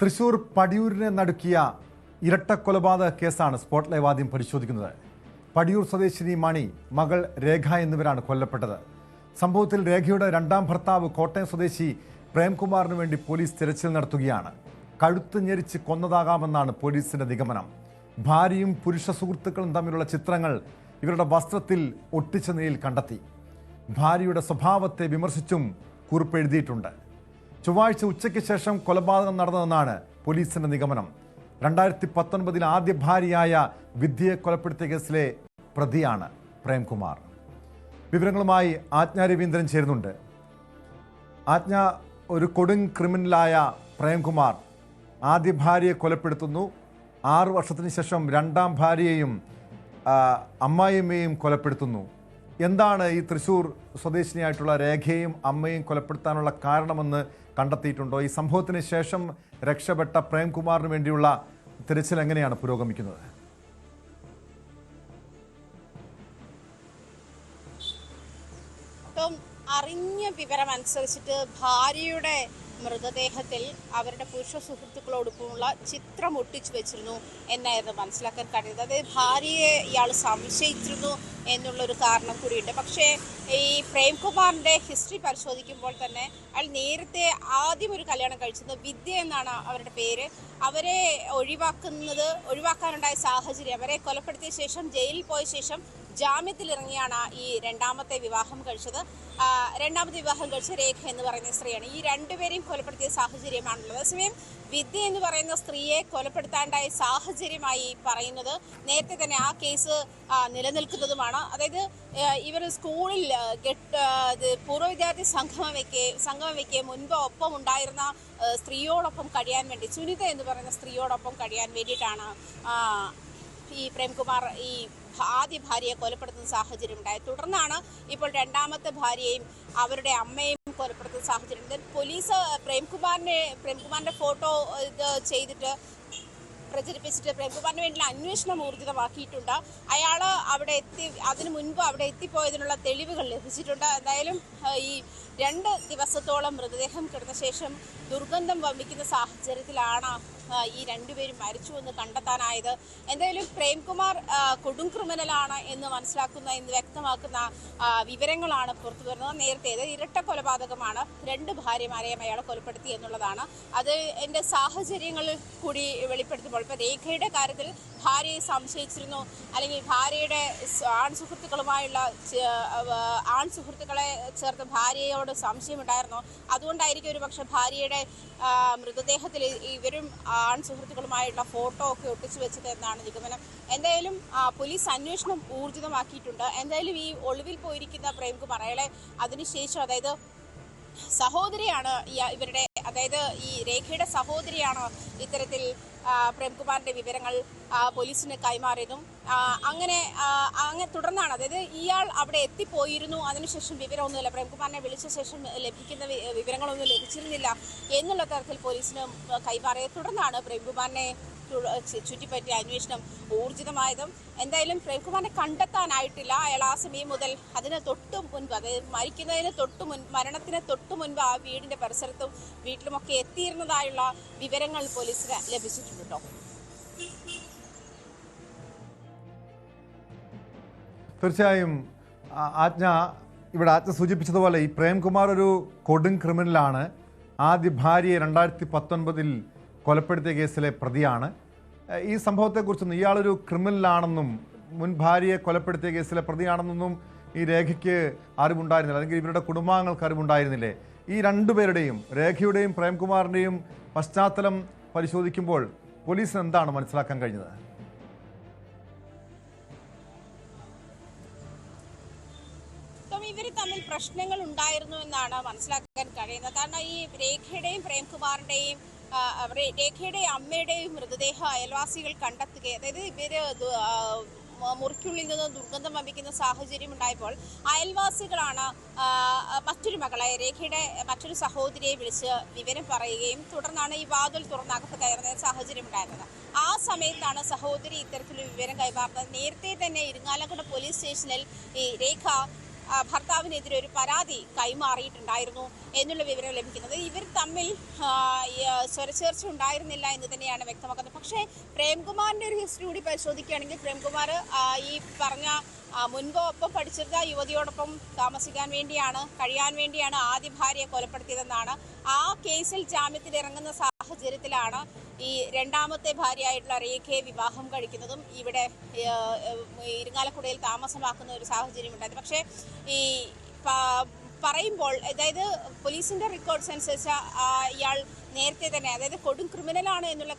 തൃശൂർ പടിയൂരിനെ നടുക്കിയ ഇരട്ടക്കൊലപാതക കേസാണ് spot live ആദ്യം പരിശോധിക്കുന്നത്. പടിയൂർ സ്വദേശിനി മണി, മകൾ രേഖ എന്നിവരാണ് കൊല്ലപ്പെട്ടത്. സംഭവത്തിൽ രേഖയുടെ രണ്ടാം ഭർത്താവ് കോട്ടയം സ്വദേശി പ്രേംകുമാറിന് വേണ്ടി പോലീസ് തിരച്ചിൽ നടത്തുകയാണ്. കഴുത്ത് ഞെരിച്ച് കൊന്നതാകാമെന്നാണ് പോലീസിന്റെ നിഗമനം. ഭാര്യയും പുരുഷ സുഹൃത്തുക്കളും തമ്മിലുള്ള ചിത്രങ്ങൾ ഇവരുടെ വസ്ത്രത്തിൽ ഒട്ടിച്ച നിലയിൽ കണ്ടെത്തി. ഭാര്യയുടെ സ്വഭാവത്തെ വിമർശിച്ചും കുറിപ്പ് എഴുതിയിട്ടുണ്ട്. ചൊവ്വാഴ്ച ഉച്ചയ്ക്ക് ശേഷം കൊലപാതകം നടന്നതെന്നാണ് പോലീസിന്റെ നിഗമനം. 2019 ആദ്യ ഭാര്യയായ വിദ്യയെ കൊലപ്പെടുത്തിയ കേസിലെ പ്രതിയാണ് പ്രേംകുമാർ. വിവരങ്ങളുമായി ആജ്ഞ രവീന്ദ്രൻ ചേരുന്നുണ്ട്. ആജ്ഞ, ഒരു കൊടും ക്രിമിനലായ പ്രേംകുമാർ ആദ്യ ഭാര്യയെ കൊലപ്പെടുത്തുന്നു. 6 വർഷത്തിന് ശേഷം രണ്ടാം ഭാര്യയെയും അമ്മായിയമ്മയെയും കൊലപ്പെടുത്തുന്നു. എന്താണ് ഈ തൃശൂർ സ്വദേശിനിയായിട്ടുള്ള രേഖയും അമ്മയും കൊലപ്പെടുത്താനുള്ള കാരണമെന്ന് കണ്ടെത്തിയിട്ടുണ്ടോ? ഈ സംഭവത്തിന് ശേഷം രക്ഷപ്പെട്ട പ്രേംകുമാറിന് വേണ്ടിയുള്ള തിരച്ചിൽ എങ്ങനെയാണ് പുരോഗമിക്കുന്നത്? അറിഞ്ഞ വിവരമനുസരിച്ചിട്ട് ഭാര്യയുടെ മൃതദേഹത്തിൽ അവരുടെ പുരുഷ സുഹൃത്തുക്കളോടൊപ്പമുള്ള ചിത്രം ഒട്ടിച്ചു വെച്ചിരുന്നു എന്നായിരുന്നു മനസ്സിലാക്കാൻ കഴിയുന്നത്. അതായത് ഭാര്യയെ ഇയാൾ സംശയിച്ചിരുന്നു എന്നുള്ളൊരു കാരണം കൂടിയുണ്ട്. പക്ഷേ ഈ പ്രേംകുമാറിൻ്റെ ഹിസ്റ്ററി പരിശോധിക്കുമ്പോൾ തന്നെ അയാൾ നേരത്തെ ആദ്യം ഒരു കല്യാണം കഴിച്ചത് വിദ്യ എന്നാണ് അവരുടെ പേര്. അവരെ ഒഴിവാക്കാനുണ്ടായ സാഹചര്യം, അവരെ കൊലപ്പെടുത്തിയ ശേഷം ജയിലിൽ പോയ ശേഷം ജാമ്യത്തിലിറങ്ങിയാണ് ഈ രണ്ടാമത്തെ വിവാഹം കഴിച്ചത്. രണ്ടാമത്തെ വിവാഹം കഴിച്ച രേഖ എന്ന് പറയുന്ന സ്ത്രീയാണ്. ഈ രണ്ടുപേരെയും കൊലപ്പെടുത്തിയ സാഹചര്യമാണുള്ളത്. അതേസമയം വിദ്യ എന്ന് പറയുന്ന സ്ത്രീയെ കൊലപ്പെടുത്താണ്ടായ സാഹചര്യമായി പറയുന്നത് നേരത്തെ തന്നെ ആ കേസ് നിലനിൽക്കുന്നതുമാണ്. അതായത് ഇവർ സ്കൂളിൽ പൂർവ്വ വിദ്യാർത്ഥി സംഗമം വയ്ക്ക് മുൻപ് ഒപ്പം ഉണ്ടായിരുന്ന സ്ത്രീയോടൊപ്പം കഴിയാൻ വേണ്ടി, സുനിത എന്ന് പറയുന്ന സ്ത്രീയോടൊപ്പം കഴിയാൻ വേണ്ടിയിട്ടാണ് ഈ പ്രേംകുമാർ ഈ ആദ്യ ഭാര്യയെ കൊലപ്പെടുത്തുന്ന സാഹചര്യം ഉണ്ടായത്. തുടർന്നാണ് ഇപ്പോൾ രണ്ടാമത്തെ ഭാര്യയെയും അവരുടെ അമ്മയെയും കൊലപ്പെടുത്തുന്ന സാഹചര്യം. പോലീസ് പ്രേംകുമാറിന്റെ ഫോട്ടോ ചെയ്തിട്ട് പ്രചരിപ്പിച്ചിട്ട് പ്രേംകുമാറിന് വേണ്ടിയുള്ള അന്വേഷണം ഊർജിതമാക്കിയിട്ടുണ്ട്. അയാൾ അതിനു മുൻപ് അവിടെ എത്തിപ്പോയതിനുള്ള തെളിവുകൾ ലഭിച്ചിട്ടുണ്ട്. എന്തായാലും ഈ 2 ദിവസത്തോളം മൃതദേഹം കിടന്ന ശേഷം ദുർഗന്ധം വമിക്കുന്ന സാഹചര്യത്തിലാണ് ഈ രണ്ടുപേരും മരിച്ചുവെന്ന് കണ്ടെത്താനായത്. എന്തായാലും പ്രേംകുമാർ കൊടും ക്രിമിനലാണ് എന്ന് വ്യക്തമാക്കുന്ന വിവരങ്ങളാണ് പുറത്തു വരുന്നത്. നേരത്തെ ഇരട്ട കൊലപാതകമാണ്, 2 ഭാര്യമാരെയും അയാളെ കൊലപ്പെടുത്തി എന്നുള്ളതാണ്. അത് എൻ്റെ സാഹചര്യങ്ങൾ കൂടി വെളിപ്പെടുത്തുമ്പോൾ ഇപ്പോൾ രേഖയുടെ കാര്യത്തിൽ ഭാര്യയെ സംശയിച്ചിരുന്നു, അല്ലെങ്കിൽ ഭാര്യയുടെ ആൺസുഹൃത്തുക്കളെ ചേർത്ത് ഭാര്യയോട് സംശയമുണ്ടായിരുന്നു. അതുകൊണ്ടായിരിക്കും ഒരു പക്ഷെ ഭാര്യയുടെ മൃതദേഹത്തിൽ ഇവരും ആൺസുഹൃത്തുക്കളുമായുള്ള ഫോട്ടോ ഒക്കെ ഒട്ടിച്ചു വെച്ചത് എന്നാണ് നിഗമനം. എന്തായാലും പോലീസ് അന്വേഷണം ഊർജിതമാക്കിയിട്ടുണ്ട്. എന്തായാലും ഈ ഒളിവിൽ പോയിരിക്കുന്ന പ്രേംകുമാർ അയാളെ അതിനുശേഷം, അതായത് സഹോദരിയാണ് ഇവരുടെ, അതായത് ഈ രേഖയുടെ സഹോദരിയാണ് ഇത്തരത്തിൽ പ്രേംകുമാറിന്റെ വിവരങ്ങൾ പോലീസിന് കൈമാറിയതും. അങ്ങനെ തുടർന്നാണ്, അതായത് ഇയാൾ അവിടെ എത്തിപ്പോയിരുന്നു, അതിനുശേഷം വിവരമൊന്നുമില്ല, പ്രേംകുമാറിനെ വിളിച്ച ശേഷം ലഭിക്കുന്ന വിവരങ്ങളൊന്നും ലഭിച്ചിരുന്നില്ല എന്നുള്ള തരത്തിൽ പോലീസിന് കൈമാറിയത്. തുടർന്നാണ് പ്രേംകുമാറിനെ ചുറ്റിപ്പറ്റിയ അന്വേഷണം ഊർജിതമായതും. എന്തായാലും പ്രേംകുമാറിനെ കണ്ടെത്താനായിട്ടില്ല. അയാൾ ആ സമയം മുതൽ അതിന് തൊട്ട് മുൻപ്, അതായത് മരണത്തിന് തൊട്ട് മുൻപ് ആ വീടിന്റെ പരിസരത്തും വീട്ടിലുമൊക്കെ എത്തിയിരുന്നതായുള്ള വിവരങ്ങൾ പോലീസിന് ലഭിച്ചിട്ടുണ്ട്. തീർച്ചയായും ഇവിടെ ആജ്ഞ സൂചിപ്പിച്ചതുപോലെ ഈ പ്രേംകുമാർ ഒരു കൊടും ക്രിമിനലാണ്. ആദ്യ ഭാര്യയെ 2019 കൊലപ്പെടുത്തിയ കേസിലെ പ്രതിയാണ്. ഈ സംഭവത്തെക്കുറിച്ചൊന്നും, ഇയാളൊരു ക്രിമിനലാണെന്നും മുൻ ഭാര്യയെ കൊലപ്പെടുത്തിയ കേസിലെ പ്രതിയാണെന്നൊന്നും ഈ രേഖയ്ക്ക് അറിവുണ്ടായിരുന്നില്ല, അല്ലെങ്കിൽ ഇവരുടെ കുടുംബാംഗങ്ങൾക്ക് അറിവുണ്ടായിരുന്നില്ലേ? ഈ രണ്ടുപേരുടെയും, രേഖയുടെയും പ്രേംകുമാറിൻ്റെയും പശ്ചാത്തലം പരിശോധിക്കുമ്പോൾ പോലീസിന് എന്താണ് മനസ്സിലാക്കാൻ കഴിഞ്ഞത്? ഇവർ തമ്മിൽ പ്രശ്നങ്ങൾ ഉണ്ടായിരുന്നു എന്നാണ് മനസ്സിലാക്കാൻ കഴിയുന്നത്. കാരണം ഈ രേഖയുടെയും പ്രേംകുമാറിന്റെയും രേഖയുടെയും അമ്മയുടെയും മൃതദേഹം അയൽവാസികൾ കണ്ടെത്തുകയും, അതായത് ഇവര് മുറിക്കുള്ളിൽ നിന്ന് ദുർഗന്ധം വമിക്കുന്ന സാഹചര്യം ഉണ്ടായപ്പോൾ അയൽവാസികളാണ് മറ്റൊരു മകളെ, രേഖയുടെ മറ്റൊരു സഹോദരിയെ വിളിച്ച് വിവരം പറയുകയും തുടർന്നാണ് ഈ വാതിൽ തുറന്നകത്ത് കയറുന്ന സാഹചര്യം ഉണ്ടായിരുന്നത്. ആ സമയത്താണ് സഹോദരി ഇത്തരത്തിലൊരു വിവരം കൈമാറുന്നത്. നേരത്തെ തന്നെ ഇരിങ്ങാലക്കുട പോലീസ് സ്റ്റേഷനിൽ ഈ രേഖ ഭർത്താവിനെതിരെ ഒരു പരാതി കൈമാറിയിട്ടുണ്ടായിരുന്നു എന്നുള്ള വിവരം ലഭിക്കുന്നത്. ഇവർ തമ്മിൽ സ്വരച്ചേർച്ച ഉണ്ടായിരുന്നില്ല എന്ന് തന്നെയാണ് വ്യക്തമാക്കുന്നത്. പക്ഷേ പ്രേംകുമാറിന്റെ ഒരു ഹിസ്റ്ററി കൂടി പരിശോധിക്കുകയാണെങ്കിൽ പ്രേംകുമാർ ഈ പറഞ്ഞ മുൻപ് ഒപ്പം പഠിച്ചിരുന്ന യുവതിയോടൊപ്പം താമസിക്കാൻ വേണ്ടിയാണ്, കഴിയാൻ വേണ്ടിയാണ് ആദ്യ ഭാര്യയെ കൊലപ്പെടുത്തിയതെന്നാണ്. ആ കേസിൽ ജാമ്യത്തിൽ ഇറങ്ങുന്ന സാഹചര്യത്തിലാണ് ഈ രണ്ടാമത്തെ ഭാര്യയായിട്ടുള്ള രേഖയെ വിവാഹം കഴിക്കുന്നതും ഇവിടെ ഇരിങ്ങാലക്കുടയിൽ താമസമാക്കുന്ന ഒരു സാഹചര്യം ഉണ്ടായത്. പക്ഷേ ഈ പറയുമ്പോൾ, അതായത് പോലീസിന്റെ റെക്കോർഡ്സ് അനുസരിച്ച് ഇയാൾ നേരത്തെ തന്നെ, അതായത് കൊടും ക്രിമിനലാണ് എന്നുള്ള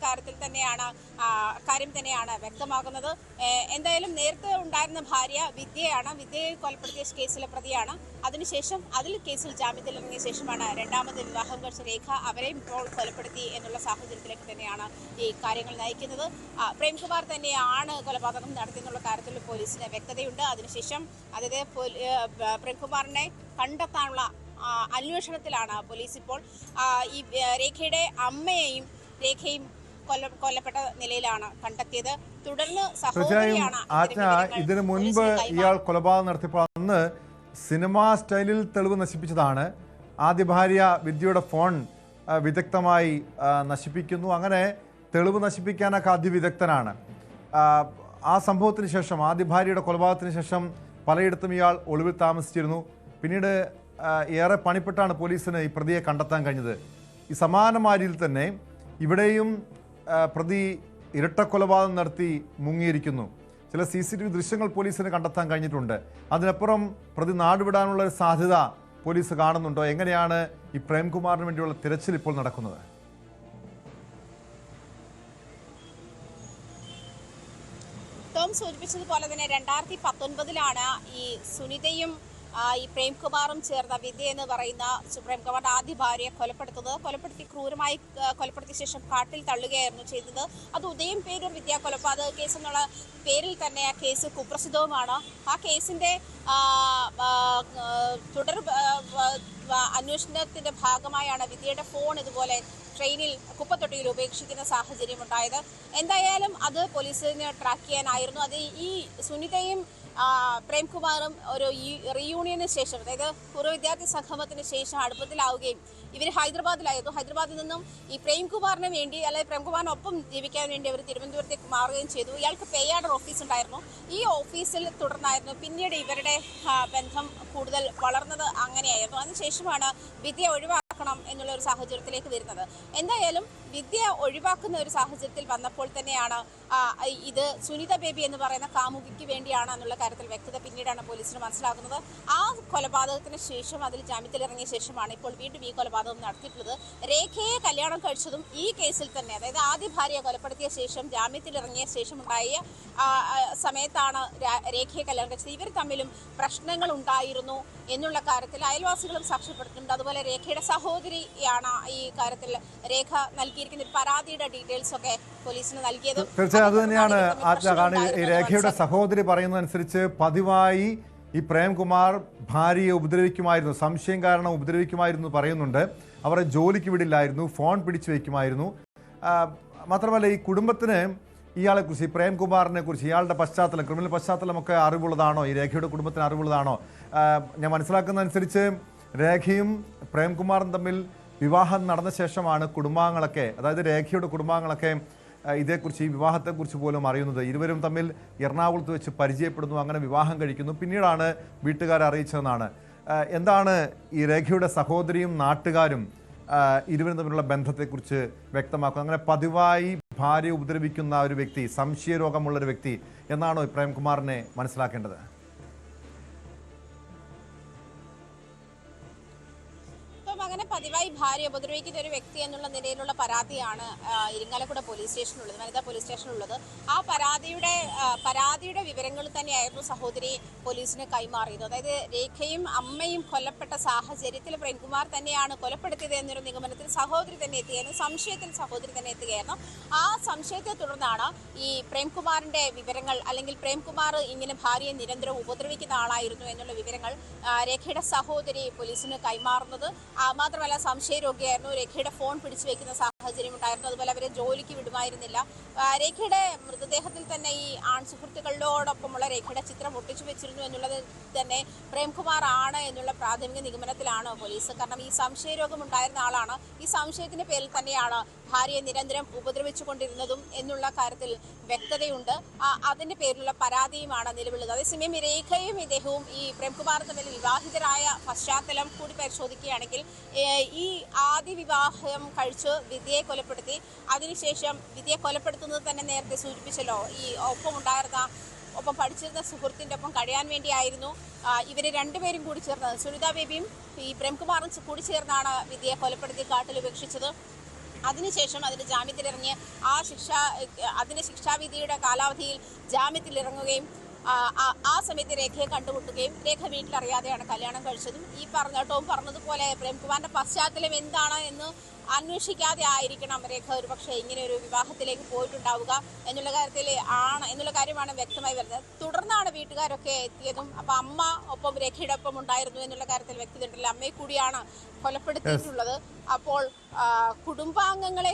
കാര്യം തന്നെയാണ് വ്യക്തമാകുന്നത്. എന്തായാലും നേരത്തെ ഉണ്ടായിരുന്ന ഭാര്യ വിദ്യയാണ്. വിദ്യയെ കൊലപ്പെടുത്തിയ കേസിലെ പ്രതിയാണ്. അതിനുശേഷം കേസിൽ ജാമ്യത്തിൽ ഇറങ്ങിയ ശേഷമാണ് രണ്ടാമത് വിവാഹം കഴിച്ച രേഖ അവരെയും ഇപ്പോൾ കൊലപ്പെടുത്തി എന്നുള്ള സാഹചര്യത്തിലേക്ക് തന്നെയാണ് ഈ കാര്യങ്ങൾ നയിക്കുന്നത്. പ്രേംകുമാർ തന്നെയാണ് കൊലപാതകം നടത്തിയെന്നുള്ള കാര്യത്തിൽ പോലീസിന് വ്യക്തതയുണ്ട്. അതിനുശേഷം അതായത് പ്രേംകുമാറിനെ കണ്ടെത്താനുള്ള അന്വേഷണത്തിലാണ് പോലീസ് ഇപ്പോൾ. ഈ രേഖയുടെ അമ്മയെയും രേഖയും കൊല്ലപ്പെട്ട നിലയിലാണ് കണ്ടെത്തിയത്. തുടർന്ന് സഹോദരിയാണ് ഇതിനു മുൻപ് ഇയാൾ കൊലപാതകം നടത്തിയപ്പോൾ അന്ന് സിനിമാ സ്റ്റൈലിൽ തെളിവ് നശിപ്പിച്ചതാണ്. ആദ്യ ഭാര്യ വിദ്യയുടെ ഫോൺ വിദഗ്ധമായി നശിപ്പിക്കുന്നു. അങ്ങനെ തെളിവ് നശിപ്പിക്കാനൊക്കെ അതിവിദഗ്ധനാണ്. ആ സംഭവത്തിന് ശേഷം, ആദ്യ ഭാര്യയുടെ കൊലപാതകത്തിന് ശേഷം പലയിടത്തും ഇയാൾ ഒളിവിൽ താമസിച്ചിരുന്നു. പിന്നീട് ഏറെ പണിപ്പെട്ടാണ് പോലീസിന് ഈ പ്രതിയെ കണ്ടെത്താൻ കഴിഞ്ഞത്. ഈ സമാനമായ രീതിയിൽ തന്നെ ഇവിടെയും പ്രതി ഇരട്ടക്കൊലപാതകം നടത്തി മുങ്ങിയിരിക്കുന്നു. ചില CCTV ദൃശ്യങ്ങൾ പോലീസിന് കണ്ടെത്താൻ കഴിഞ്ഞിട്ടുണ്ട്. അതിനപ്പുറം പ്രതി നാടുവിടാനുള്ള ഒരു സാധ്യത പോലീസ് കാണുന്നുണ്ടോ? എങ്ങനെയാണ് ഈ പ്രേംകുമാറിന് വേണ്ടിയുള്ള തിരച്ചിൽ ഇപ്പോൾ നടക്കുന്നത്? ടോം സൂചിപ്പിച്ചതുപോലെ തന്നെ 2019 ഈ സുനിതയും ഈ പ്രേംകുമാറും ചേർന്ന വിദ്യ എന്ന് പറയുന്ന പ്രേംകുമാറിന്റെ ആദ്യ ഭാര്യയെ കൊലപ്പെടുത്തി ക്രൂരമായി കൊലപ്പെടുത്തിയ ശേഷം കാട്ടിൽ തള്ളുകയായിരുന്നു ചെയ്തത്. അത് ഉദയം പേരൂർ വിദ്യാ കൊലപാതക കേസ് എന്നുള്ള പേരിൽ തന്നെ ആ കേസ് കുപ്രസിദ്ധവുമാണ്. ആ കേസിന്റെ തുടർ അന്വേഷണത്തിന്റെ ഭാഗമായാണ് വിദ്യയുടെ ഫോൺ ഇതുപോലെ ട്രെയിനിൽ കുപ്പത്തൊട്ടിയിൽ ഉപേക്ഷിക്കുന്ന സാഹചര്യം ഉണ്ടായത്. എന്തായാലും അത് പോലീസിന് ട്രാക്ക് ചെയ്യാനായിരുന്നു. അത് ഈ സുനിതയും പ്രേംകുമാറും ഒരു റീയൂണിയന് ശേഷം, അതായത് പൂർവ്വ വിദ്യാർത്ഥി സംഗമത്തിന് ശേഷം അടുപ്പത്തിലാവുകയും ഇവർ ഹൈദരാബാദിലായിരുന്നു. ഹൈദരാബാദിൽ നിന്നും ഈ പ്രേംകുമാറിന് വേണ്ടി, അല്ലെങ്കിൽ പ്രേംകുമാറിനൊപ്പം ജീവിക്കാൻ വേണ്ടി അവർ തിരുവനന്തപുരത്തേക്ക് മാറുകയും ചെയ്തു. ഇയാൾക്ക് പേയാടർ ഓഫീസ് ഉണ്ടായിരുന്നു. ഈ ഓഫീസിൽ തുടർന്നായിരുന്നു പിന്നീട് ഇവരുടെ ബന്ധം കൂടുതൽ വളർന്നത്. അങ്ങനെയായിരുന്നു. അതിനുശേഷമാണ് വിദ്യ ഒഴിവാക്കണം എന്നുള്ള ഒരു സാഹചര്യത്തിലേക്ക് വരുന്നത്. എന്തായാലും വിദ്യ ഒഴിവാക്കുന്ന ഒരു സാഹചര്യത്തിൽ വന്നപ്പോൾ തന്നെയാണ് ഇത് സുനിത ബേബി എന്ന് പറയുന്ന കാമുകിക്ക് വേണ്ടിയാണ് എന്നുള്ള കാര്യത്തിൽ വ്യക്തത പിന്നീടാണ് പോലീസിന് മനസ്സിലാക്കുന്നത്. ആ കൊലപാതകത്തിന് ശേഷം, അതിൽ ജാമ്യത്തിലിറങ്ങിയ ശേഷമാണ് ഇപ്പോൾ വീണ്ടും ഈ കൊലപാതകം നടത്തിയിട്ടുള്ളത്. രേഖയെ കല്യാണം കഴിച്ചതും ഈ കേസിൽ തന്നെ, അതായത് ആദ്യ ഭാര്യയെ കൊലപ്പെടുത്തിയ ശേഷം ജാമ്യത്തിലിറങ്ങിയ ശേഷം ഉണ്ടായ സമയത്താണ് രേഖയെ കല്യാണം കഴിച്ചത്. ഇവർ തമ്മിലും പ്രശ്നങ്ങൾ ഉണ്ടായിരുന്നു എന്നുള്ള കാര്യത്തിൽ അയൽവാസികളും സാക്ഷ്യപ്പെടുത്തുന്നുണ്ട്. അതുപോലെ രേഖയുടെ സഹോദരിയാണ് ഈ കാര്യത്തിൽ രേഖ നൽകിയിരിക്കുന്ന ഒരു പരാതിയുടെ ഡീറ്റെയിൽസ് ഒക്കെ പോലീസിന് നൽകിയത്. തീർച്ചയായും അത് തന്നെയാണ് ഈ രേഖയുടെ സഹോദരി പറയുന്നതനുസരിച്ച് പതിവായി ഈ പ്രേംകുമാർ ഭാര്യയെ ഉപദ്രവിക്കുമായിരുന്നു, സംശയം കാരണം ഉപദ്രവിക്കുമായിരുന്നു പറയുന്നുണ്ട്. അവരെ ജോലിക്ക് വിടില്ലായിരുന്നു, ഫോൺ പിടിച്ചു വയ്ക്കുമായിരുന്നു. മാത്രമല്ല ഈ കുടുംബത്തിന് ഇയാളെക്കുറിച്ച്, ഈ പ്രേംകുമാറിനെ കുറിച്ച്, ഇയാളുടെ പശ്ചാത്തലം, ക്രിമിനൽ പശ്ചാത്തലമൊക്കെ അറിവുള്ളതാണോ? ഈ രേഖയുടെ കുടുംബത്തിന് അറിവുള്ളതാണോ? ഞാൻ മനസ്സിലാക്കുന്ന അനുസരിച്ച് രേഖയും പ്രേംകുമാറും തമ്മിൽ വിവാഹം നടന്ന ശേഷമാണ് കുടുംബാംഗങ്ങളൊക്കെ, അതായത് രേഖയുടെ കുടുംബാംഗങ്ങളൊക്കെ ഇതേക്കുറിച്ച്, ഈ വിവാഹത്തെക്കുറിച്ച് പോലും അറിയുന്നത്. ഇരുവരും തമ്മിൽ എറണാകുളത്ത് വെച്ച് പരിചയപ്പെടുന്നു, അങ്ങനെ വിവാഹം കഴിക്കുന്നു, പിന്നീടാണ് വീട്ടുകാരെ അറിയിച്ചതെന്നാണ്. എന്താണ് ഈ രേഖയുടെ സഹോദരിയും നാട്ടുകാരും ഇരുവരും തമ്മിലുള്ള ബന്ധത്തെക്കുറിച്ച് വ്യക്തമാക്കുന്നത്? അങ്ങനെ പതിവായി ഭാര്യ ഉപദ്രവിക്കുന്ന ഒരു വ്യക്തി, സംശയരോഗമുള്ളൊരു വ്യക്തി എന്നാണോ പ്രേംകുമാറിനെ മനസ്സിലാക്കേണ്ടത്? അങ്ങനെ പതിവായി ഭാര്യ ഉപദ്രവിക്കുന്ന ഒരു വ്യക്തി എന്നുള്ള നിലയിലുള്ള പരാതിയാണ് ഇരിങ്ങാലക്കുട പോലീസ് സ്റ്റേഷനുള്ളത്, വനിതാ പോലീസ് സ്റ്റേഷനുള്ളത്. ആ പരാതിയുടെ വിവരങ്ങൾ തന്നെയായിരുന്നു സഹോദരി പോലീസിന് കൈമാറിയത്. അതായത് രേഖയും അമ്മയും കൊല്ലപ്പെട്ട സാഹചര്യത്തിൽ പ്രേംകുമാർ തന്നെയാണ് കൊലപ്പെടുത്തിയത് എന്നൊരു നിഗമനത്തിൽ സഹോദരി തന്നെ എത്തുകയായിരുന്നു. സംശയത്തിൽ സഹോദരി തന്നെ എത്തുകയായിരുന്നു. ആ സംശയത്തെ തുടർന്നാണ് ഈ പ്രേംകുമാറിന്റെ വിവരങ്ങൾ, അല്ലെങ്കിൽ പ്രേംകുമാർ ഇങ്ങനെ ഭാര്യയെ നിരന്തരം ഉപദ്രവിക്കുന്ന ആളായിരുന്നു എന്നുള്ള വിവരങ്ങൾ രേഖയുടെ സഹോദരി പോലീസിന് കൈമാറുന്നത്. മാത്രമല്ല സംശയരോഗിയായിരുന്നു, രേഖയുടെ ഫോൺ പിടിച്ചു വയ്ക്കുന്ന സാഹചര്യം ഉണ്ടായിരുന്നു. അതുപോലെ അവരെ ജോലിക്ക് വിടുമായിരുന്നില്ല. രേഖയുടെ മൃതദേഹത്തിൽ തന്നെ ഈ ആൺ സുഹൃത്തുക്കളോടൊപ്പമുള്ള രേഖയുടെ ചിത്രം ഒട്ടിച്ചു വെച്ചിരുന്നു എന്നുള്ളത് തന്നെ പ്രേംകുമാർ ആണ് എന്നുള്ള പ്രാഥമിക നിഗമനത്തിലാണ് പോലീസ്. കാരണം ഈ സംശയരോഗം ഉണ്ടായിരുന്ന ആളാണ്. ഈ സംശയത്തിന്റെ പേരിൽ തന്നെയാണ് ഭാര്യയെ നിരന്തരം ഉപദ്രവിച്ചുകൊണ്ടിരുന്നതും എന്നുള്ള കാര്യത്തിൽ വ്യക്തതയുണ്ട്. അതിന്റെ പേരിലുള്ള പരാതിയുമാണ് നിലവിലുള്ളത്. അതേസമയം രേഖയും ഇദ്ദേഹവും ഈ പ്രേംകുമാറും തമ്മിൽ വിവാഹിതരായ പശ്ചാത്തലം കൂടി പരിശോധിക്കുകയാണെങ്കിൽ ഈ ആദ്യ വിവാഹം കഴിച്ച് വിദ്യയെ കൊലപ്പെടുത്തി, അതിനുശേഷം വിദ്യയെ കൊലപ്പെടുത്തുന്നത് തന്നെ നേരത്തെ സൂചിപ്പിച്ചല്ലോ, ഈ ഒപ്പം പഠിച്ചിരുന്ന സുഹൃത്തിൻ്റെ ഒപ്പം കഴിയാൻ വേണ്ടിയായിരുന്നു ഇവർ രണ്ടുപേരും കൂടി ചേർന്നത്. സുനിത ബേബിയും ഈ പ്രേംകുമാറും കൂടി ചേർന്നാണ് വിദ്യയെ കൊലപ്പെടുത്തി കാട്ടിൽ ഉപേക്ഷിച്ചത്. അതിനുശേഷം അതിന് ജാമ്യത്തിലിറങ്ങിയ അതിൻ്റെ ശിക്ഷാവിധിയുടെ കാലാവധിയിൽ ജാമ്യത്തിലിറങ്ങുകയും ആ സമയത്ത് രേഖയെ കണ്ടുമുട്ടുകയും രേഖ വീട്ടിലറിയാതെയാണ് കല്യാണം കഴിച്ചതും. ഈ ടോം പറഞ്ഞതുപോലെ പ്രേംകുമാറിന്റെ പശ്ചാത്തലം എന്താണ് എന്ന് അന്വേഷിക്കാതെ ആയിരിക്കണം രേഖ ഒരുപക്ഷെ ഇങ്ങനെ ഒരു വിവാഹത്തിലേക്ക് പോയിട്ടുണ്ടാവുക എന്നുള്ള കാര്യമാണ് വ്യക്തമായി വരുന്നത്. തുടർന്നാണ് വീട്ടുകാരൊക്കെ എത്തിയതും. അപ്പൊ അമ്മ ഒപ്പം രേഖയുടെ ഒപ്പം ഉണ്ടായിരുന്നു എന്നുള്ള കാര്യത്തിൽ വ്യക്തതയുണ്ടല്ലോ. അമ്മയെ കൂടിയാണ് കൊലപ്പെടുത്തിയിട്ടുള്ളത്. അപ്പോൾ കുടുംബാംഗങ്ങളെ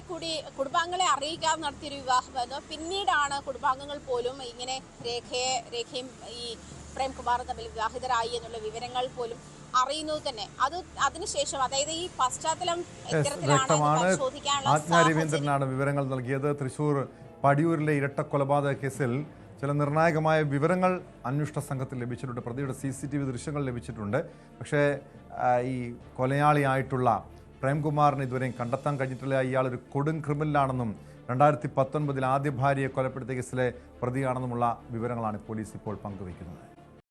അറിയിക്കാതെ നടത്തിയൊരു വിവാഹമായിരുന്നു. പിന്നീടാണ് കുടുംബാംഗങ്ങൾ പോലും ഇങ്ങനെ രേഖയും ഈ പ്രേംകുമാറും തമ്മിൽ വിവാഹിതരായി എന്നുള്ള വിവരങ്ങൾ പോലും അറിയുന്നത് തന്നെ. അതിനുശേഷം അതായത് ഈ പശ്ചാത്തലം ആജ്ഞ രവീന്ദ്രനാണ് വിവരങ്ങൾ നൽകിയത്. തൃശൂർ പടിയൂരിലെ ഇരട്ട കൊലപാതക കേസിൽ ചില നിർണായകമായ വിവരങ്ങൾ അന്വേഷണ സംഘത്തിൽ ലഭിച്ചിട്ടുണ്ട്. പ്രതിയുടെ CCTV ദൃശ്യങ്ങൾ ലഭിച്ചിട്ടുണ്ട്. പക്ഷേ ഈ കൊലയാളിയായിട്ടുള്ള പ്രേംകുമാറിനെ ഇതുവരെയും കണ്ടെത്താൻ കഴിഞ്ഞിട്ടില്ല. ഇയാൾ ഒരു കൊടും ക്രിമിനലാണെന്നും 2019 ആദ്യ ഭാര്യയെ കൊലപ്പെടുത്തിയ കേസിലെ പ്രതിയാണെന്നുമുള്ള വിവരങ്ങളാണ് പോലീസ് ഇപ്പോൾ പങ്കുവയ്ക്കുന്നത്.